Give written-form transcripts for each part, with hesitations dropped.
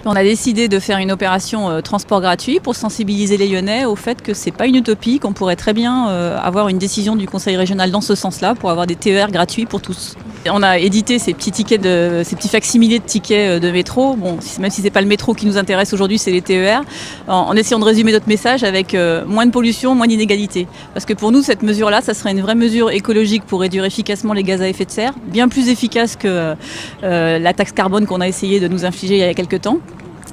On a décidé de faire une opération transport gratuit pour sensibiliser les Lyonnais au fait que c'est pas une utopie, qu'on pourrait très bien avoir une décision du Conseil régional dans ce sens-là pour avoir des TER gratuits pour tous. On a édité ces petits facsimilés de tickets de métro. Bon, même si c'est pas le métro qui nous intéresse aujourd'hui, c'est les TER. En essayant de résumer notre message avec moins de pollution, moins d'inégalité. Parce que pour nous, cette mesure-là, ça serait une vraie mesure écologique pour réduire efficacement les gaz à effet de serre, bien plus efficace que la taxe carbone qu'on a essayé de nous infliger il y a quelques temps.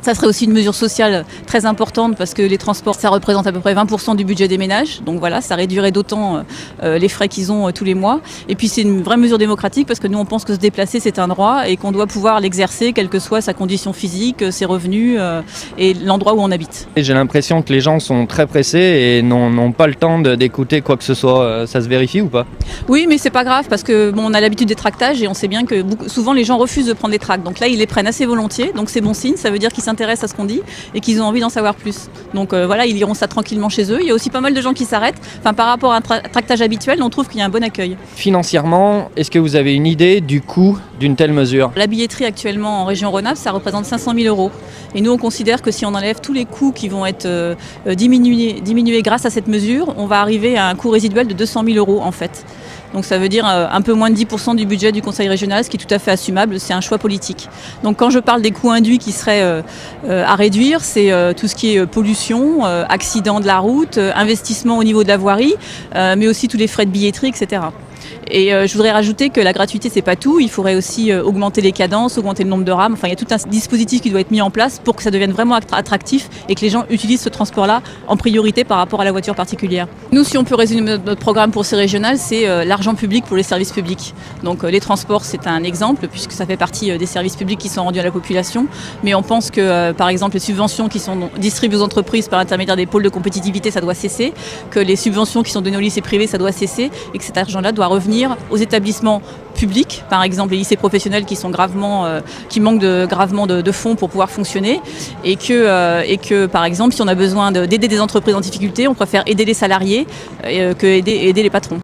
Ça serait aussi une mesure sociale très importante parce que les transports, ça représente à peu près 20% du budget des ménages. Donc voilà, ça réduirait d'autant les frais qu'ils ont tous les mois. Et puis c'est une vraie mesure démocratique parce que nous on pense que se déplacer c'est un droit et qu'on doit pouvoir l'exercer quelle que soit sa condition physique, ses revenus et l'endroit où on habite. J'ai l'impression que les gens sont très pressés et n'ont pas le temps d'écouter quoi que ce soit. Ça se vérifie ou pas? Oui, mais c'est pas grave parce que bon, on a l'habitude des tractages et on sait bien que souvent les gens refusent de prendre des tracts. Donc là ils les prennent assez volontiers, donc c'est bon signe, ça veut dire qu'ils s'intéressent à ce qu'on dit et qu'ils ont envie d'en savoir plus. Donc voilà, ils liront ça tranquillement chez eux. Il y a aussi pas mal de gens qui s'arrêtent. Enfin, par rapport à un tractage habituel, on trouve qu'il y a un bon accueil. Financièrement, est-ce que vous avez une idée du coût d'une telle mesure? La billetterie actuellement en région Rhône-Alpes, ça représente 500 000 €. Et nous, on considère que si on enlève tous les coûts qui vont être diminués grâce à cette mesure, on va arriver à un coût résiduel de 200 000 € en fait. Donc ça veut dire un peu moins de 10% du budget du Conseil régional, ce qui est tout à fait assumable, c'est un choix politique. Donc quand je parle des coûts induits qui seraient à réduire, c'est tout ce qui est pollution, accident de la route, investissement au niveau de la voirie, mais aussi tous les frais de billetterie, etc. Et je voudrais rajouter que la gratuité, c'est pas tout. Il faudrait aussi augmenter les cadences, augmenter le nombre de rames. Enfin, il y a tout un dispositif qui doit être mis en place pour que ça devienne vraiment attractif et que les gens utilisent ce transport-là en priorité par rapport à la voiture particulière. Nous, si on peut résumer notre programme pour ces régionales, c'est l'argent public pour les services publics. Donc les transports, c'est un exemple puisque ça fait partie des services publics qui sont rendus à la population. Mais on pense que, par exemple, les subventions qui sont distribuées aux entreprises par l'intermédiaire des pôles de compétitivité, ça doit cesser. Que les subventions qui sont données aux lycées privés, ça doit cesser et que cet argent-là doit revenir aux établissements publics, par exemple les lycées professionnels qui manquent gravement de fonds pour pouvoir fonctionner et que par exemple si on a besoin d'aider des entreprises en difficulté, on préfère aider les salariés que aider les patrons.